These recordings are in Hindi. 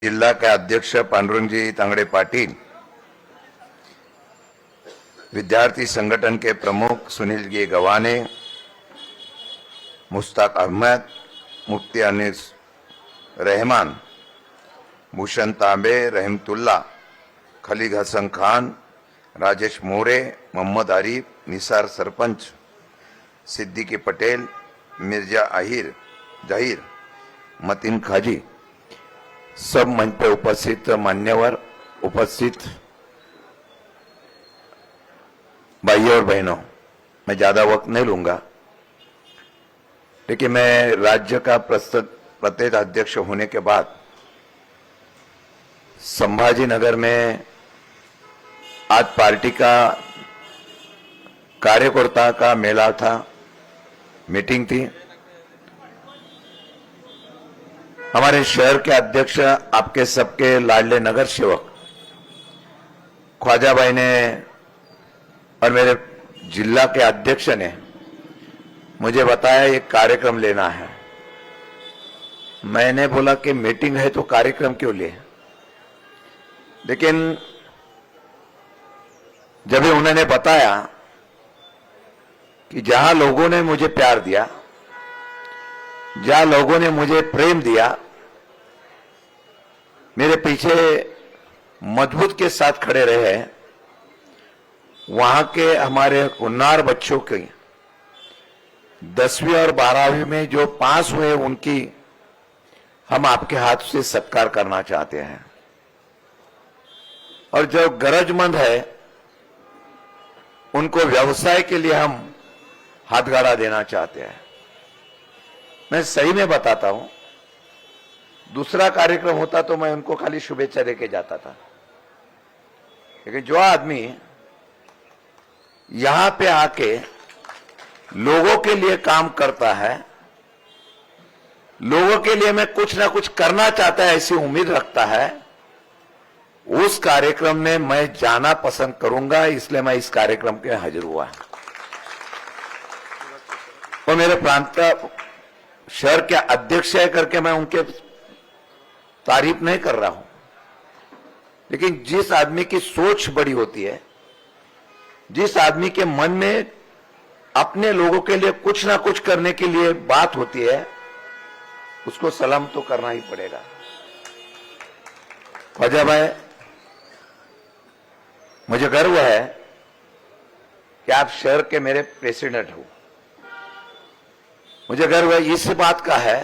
जिल्हा के अध्यक्ष पांडुरंगजी तांगड़े पाटिल, विद्यार्थी संगठन के प्रमुख सुनील जी गवाने, मुश्ताक अहमद, मुफ्ती अनीस रहमान, भूषण तांबे, रहमतुल्ला, खलील हसन खान, राजेश मोरे, मोहम्मद आरिफ, निसार सरपंच, सिद्दीकी पटेल, मिर्जा जाहिर, मतीन खाजी, सब मंच पे उपस्थित मान्यवर, उपस्थित भाइयों और बहनों, मैं ज्यादा वक्त नहीं लूंगा, लेकिन मैं राज्य का प्रदेश अध्यक्ष होने के बाद संभाजी नगर में आज पार्टी का कार्यकर्ता का मेला था, मीटिंग थी। हमारे शहर के अध्यक्ष, आपके सबके लाडले नगर सेवक ख्वाजा भाई ने और मेरे जिला के अध्यक्ष ने मुझे बताया एक कार्यक्रम लेना है। मैंने बोला कि मीटिंग है तो कार्यक्रम क्यों ले, लेकिन जब भी उन्होंने बताया कि जहां लोगों ने मुझे प्यार दिया, जहां लोगों ने मुझे प्रेम दिया, मेरे पीछे मजबूत के साथ खड़े रहे, वहां के हमारे हुन्नार बच्चों के 10वीं और 12वीं में जो पास हुए उनकी हम आपके हाथ से सत्कार करना चाहते हैं, और जो गरजमंद है उनको व्यवसाय के लिए हम हाथगाड़ा देना चाहते हैं। मैं सही में बताता हूं, दूसरा कार्यक्रम होता तो मैं उनको खाली शुभेच्छा देके जाता था, लेकिन जो आदमी यहां पे आके लोगों के लिए काम करता है, लोगों के लिए मैं कुछ ना कुछ करना चाहता है ऐसी उम्मीद रखता है, उस कार्यक्रम में मैं जाना पसंद करूंगा। इसलिए मैं इस कार्यक्रम के हाजिर हुआ। और मेरे प्रांत शहर के अध्यक्ष है करके मैं उनके तारीफ नहीं कर रहा हूं, लेकिन जिस आदमी की सोच बड़ी होती है, जिस आदमी के मन में अपने लोगों के लिए कुछ ना कुछ करने के लिए बात होती है, उसको सलाम तो करना ही पड़ेगा। ख्वाजा भाई, मुझे गर्व है कि आप शहर के मेरे प्रेसिडेंट हो। मुझे गर्व है इस बात का है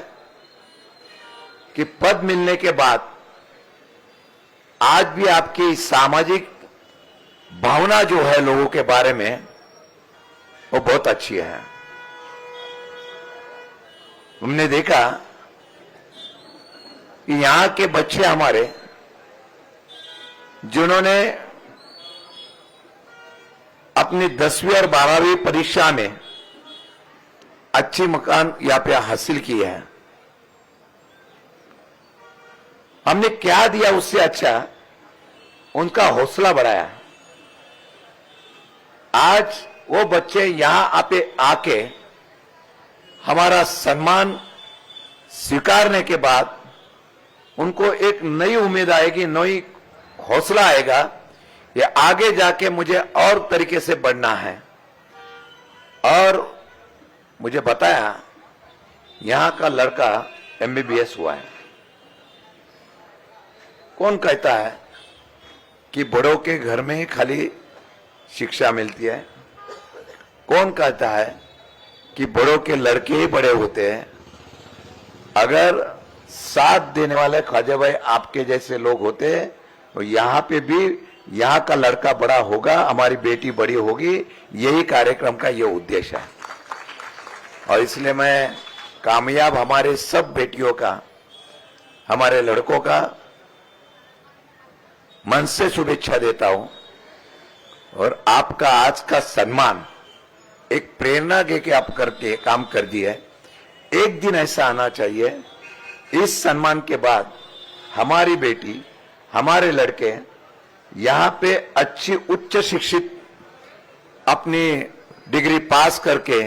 कि पद मिलने के बाद आज भी आपकी सामाजिक भावना जो है लोगों के बारे में, वो बहुत अच्छी है। हमने देखा कि यहां के बच्चे हमारे, जिन्होंने अपनी 10वीं और 12वीं परीक्षा में अच्छी मकान यहाँ पे हासिल की है, हमने क्या दिया उससे अच्छा उनका हौसला बढ़ाया। आज वो बच्चे यहां पे आके हमारा सम्मान स्वीकारने के बाद उनको एक नई उम्मीद आएगी, नई हौसला आएगा, ये आगे जाके मुझे और तरीके से बढ़ना है। और मुझे बताया यहां का लड़का MBBS हुआ है। कौन कहता है कि बड़ों के घर में ही खाली शिक्षा मिलती है? कौन कहता है कि बड़ों के लड़के ही बड़े होते हैं? अगर साथ देने वाले ख्वाजा भाई आपके जैसे लोग होते हैं तो यहां पे भी यहां का लड़का बड़ा होगा, हमारी बेटी बड़ी होगी। यही कार्यक्रम का ये उद्देश्य है। और इसलिए मैं कामयाब हमारे सब बेटियों का, हमारे लड़कों का मन से शुभेच्छा देता हूं। और आपका आज का सम्मान एक प्रेरणा दे के आप करके काम कर दिए। एक दिन ऐसा आना चाहिए, इस सम्मान के बाद हमारी बेटी, हमारे लड़के यहां पे अच्छी उच्च शिक्षित अपनी डिग्री पास करके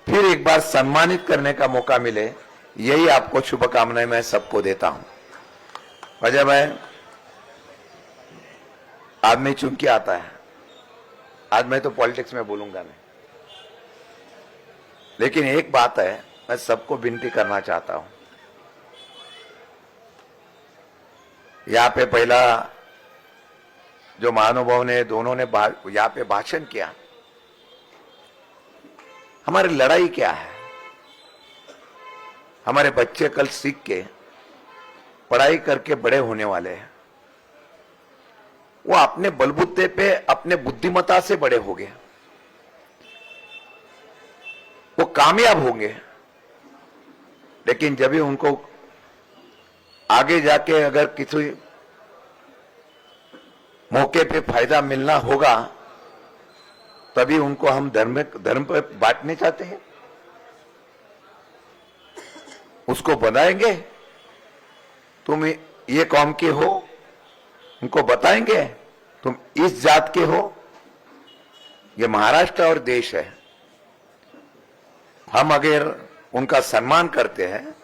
फिर एक बार सम्मानित करने का मौका मिले। यही आपको शुभकामनाएं मैं सबको देता हूं। वजह भाई, आदमी चुन के आता है। आज मैं तो पॉलिटिक्स में बोलूंगा नहीं, लेकिन एक बात है, मैं सबको विनती करना चाहता हूं। यहां पे पहला जो महानुभाव ने दोनों ने यहां पे भाषण किया, हमारी लड़ाई क्या है? हमारे बच्चे कल सीख के पढ़ाई करके बड़े होने वाले हैं। वो अपने बलबूते पे अपने बुद्धिमत्ता से बड़े हो गए, वो कामयाब होंगे। लेकिन जब भी उनको आगे जाके अगर किसी मौके पे फायदा मिलना होगा, तभी उनको हम धर्म पे बांटने चाहते हैं। उसको बनाएंगे तुम ये कौम के हो, उनको बताएंगे तुम इस जात के हो। ये महाराष्ट्र और देश है। हम अगर उनका सम्मान करते हैं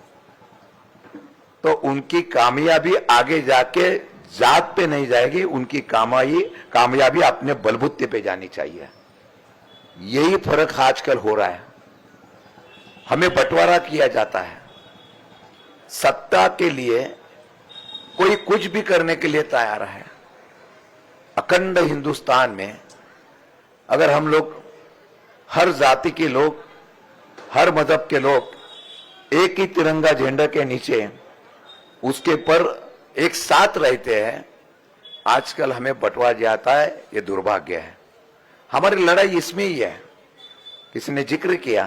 तो उनकी कामयाबी आगे जाके जात पे नहीं जाएगी, उनकी कामयाबी अपने बलबूते पे जानी चाहिए। यही फर्क आजकल हो रहा है। हमें बंटवारा किया जाता है सत्ता के लिए, कोई कुछ भी करने के लिए तैयार है। अखंड हिंदुस्तान में अगर हम लोग, हर जाति के लोग, हर मजहब के लोग एक ही तिरंगा झंडा के नीचे उसके पर एक साथ रहते हैं, आजकल हमें बंटवा जाता है। ये दुर्भाग्य है। हमारी लड़ाई इसमें ही है। किसी ने जिक्र किया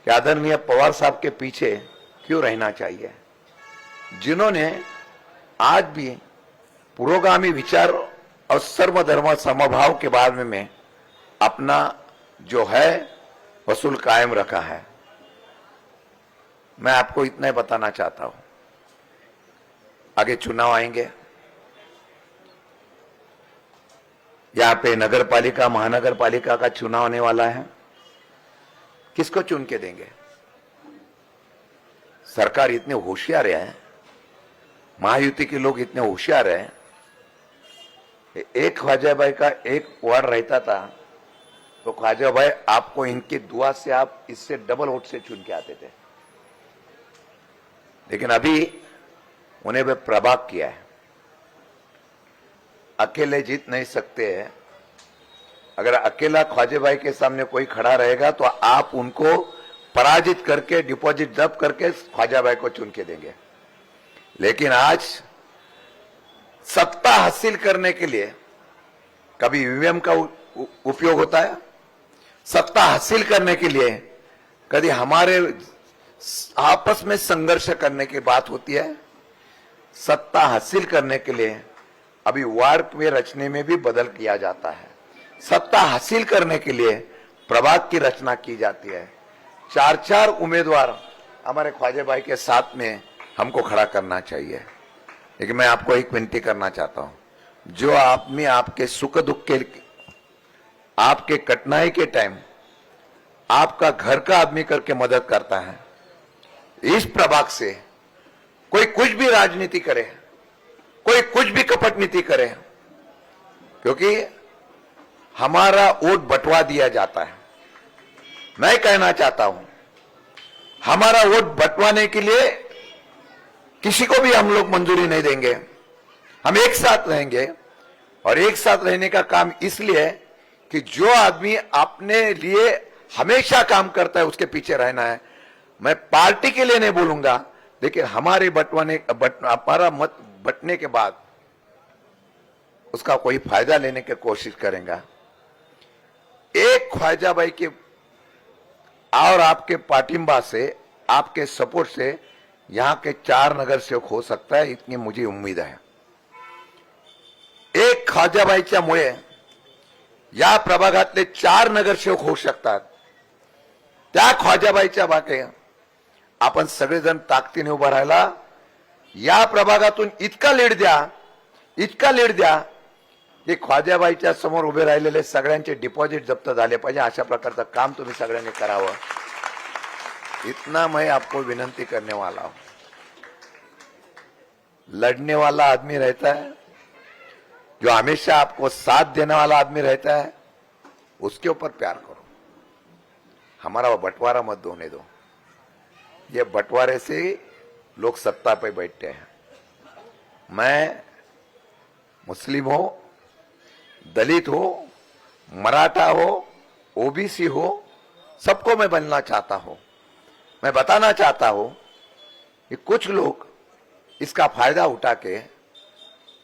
कि आदरणीय पवार साहब के पीछे क्यों रहना चाहिए, जिन्होंने आज भी पुरोगामी विचार और सर्वधर्म समभाव के बारे में अपना जो है वसूल कायम रखा है। मैं आपको इतना ही बताना चाहता हूं। आगे चुनाव आएंगे, यहां पे नगर पालिका महानगर पालिका का चुनाव होने वाला है। किसको चुन के देंगे? सरकार इतने होशियार है, महायुति के लोग इतने होशियार हैं। एक ख्वाजा भाई का एक वार्ड रहता था तो ख्वाजा भाई आपको इनकी दुआ से आप इससे डबल वोट से चुन के आते थे। लेकिन अभी उन्हें वे प्रभाग किया है। अकेले जीत नहीं सकते हैं। अगर अकेला ख्वाजा भाई के सामने कोई खड़ा रहेगा तो आप उनको पराजित करके डिपॉजिट जब्त करके ख्वाजा भाई को चुन के देंगे। लेकिन आज सत्ता हासिल करने के लिए कभी ईवीएम का उपयोग होता है, सत्ता हासिल करने के लिए कभी हमारे आपस में संघर्ष करने की बात होती है। सत्ता हासिल करने के लिए अभी वार्ड में रचने में भी बदल किया जाता है। सत्ता हासिल करने के लिए प्रभाग की रचना की जाती है। 4-4 उम्मीदवार हमारे ख्वाजा भाई के साथ में हमको खड़ा करना चाहिए। लेकिन मैं आपको एक विनती करना चाहता हूं, जो आदमी आपके सुख दुख के, आपके कठिनाई के टाइम आपका घर का आदमी करके मदद करता है, इस प्रभाग से कोई कुछ भी राजनीति करे, कोई कुछ भी कपट नीति करे, क्योंकि हमारा वोट बंटवा दिया जाता है। मैं कहना चाहता हूं, हमारा वोट बंटवाने के लिए किसी को भी हम लोग मंजूरी नहीं देंगे। हम एक साथ रहेंगे, और एक साथ रहने का काम इसलिए है कि जो आदमी अपने लिए हमेशा काम करता है उसके पीछे रहना है। मैं पार्टी के लिए नहीं बोलूंगा, लेकिन हमारे हमारा मत बंटने के बाद उसका कोई फायदा लेने की कोशिश करेंगे। एक ख्वाजा भाई के और आपके पाटिंबा से, आपके सपोर्ट से यहां के 4 नगर सेवक हो सकता है, इतनी मुझे उम्मीद है। एक ख्वाजा भाईच्यामुळे या प्रभागातले 4 नगरसेवक होऊ शकतात। त्या ख्वाजाबाईच्या मागे आपण सगळेजण ताकदीने उभा राहिला। या प्रभागातून इतका लीड द्या, इतका लीड द्या की ख्वाजाबाईच्या समोर उभे राहिलेले सगळ्यांचे डिपॉझिट जप्त झाले पाहिजे। अशा प्रकारचं काम तुम्ही सगळ्यांनी करावं, इतना मैं आपको विनंती करने वाला हूं। लड़ने वाला आदमी रहता है, जो हमेशा आपको साथ देने वाला आदमी रहता है, उसके ऊपर प्यार करो। हमारा वो बंटवारा मत होने दो। ये बंटवारे से लोग सत्ता पे बैठते हैं। मैं मुस्लिम हो, दलित हो, मराठा हो, ओबीसी हो, सबको मैं बनना चाहता हूं। मैं बताना चाहता हूं कि कुछ लोग इसका फायदा उठा के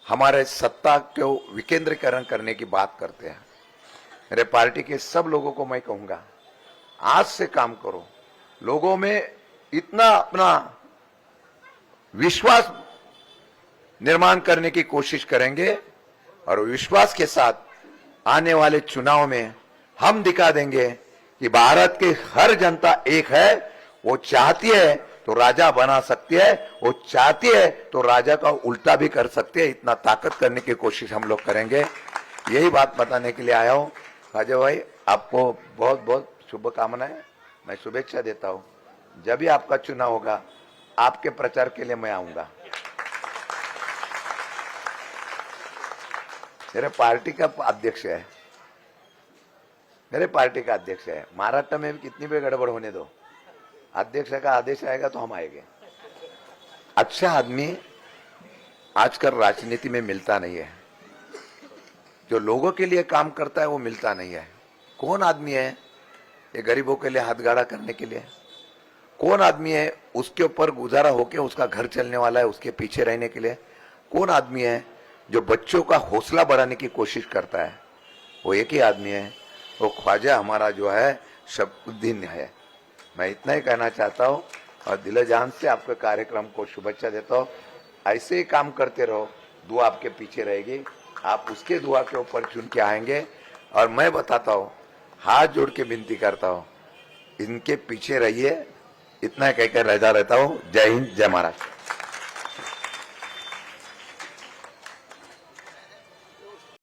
हमारे सत्ता को विकेंद्रीकरण करने की बात करते हैं। मेरे पार्टी के सब लोगों को मैं कहूंगा, आज से काम करो। लोगों में इतना अपना विश्वास निर्माण करने की कोशिश करेंगे और विश्वास के साथ आने वाले चुनाव में हम दिखा देंगे कि भारत की हर जनता एक है। वो चाहती है तो राजा बना सकती है, वो चाहती है तो राजा का उल्टा भी कर सकती है। इतना ताकत करने की कोशिश हम लोग करेंगे। यही बात बताने के लिए आया हूं। राजा भाई, आपको बहुत बहुत शुभकामनाएं। मैं शुभेच्छा देता हूं। जब भी आपका चुनाव होगा, आपके प्रचार के लिए मैं आऊंगा। मेरे पार्टी का अध्यक्ष है, मेरे पार्टी का अध्यक्ष है। महाराष्ट्र में भी कितनी भी गड़बड़ होने दो, अध्यक्ष का आदेश आएगा तो हम आएंगे। अच्छा आदमी आजकल राजनीति में मिलता नहीं है। जो लोगों के लिए काम करता है वो मिलता नहीं है। कौन आदमी है ये गरीबों के लिए हाथ गाड़ा करने के लिए? कौन आदमी है उसके ऊपर गुजारा होके उसका घर चलने वाला है, उसके पीछे रहने के लिए? कौन आदमी है जो बच्चों का हौसला बढ़ाने की कोशिश करता है? वो एक ही आदमी है, वो ख्वाजा हमारा जो है शफकुद्दीन है। मैं इतना ही कहना चाहता हूँ और दिल जान से आपके कार्यक्रम को शुभेच्छा देता हूँ। ऐसे ही काम करते रहो, दुआ आपके पीछे रहेगी। आप उसके दुआ के ऊपर चुन के आएंगे। और मैं बताता हूँ, हाथ जोड़ के विनती करता हूँ, इनके पीछे रहिए। इतना कहकर रजा रहता हूँ। जय हिंद, जय महाराष्ट्र।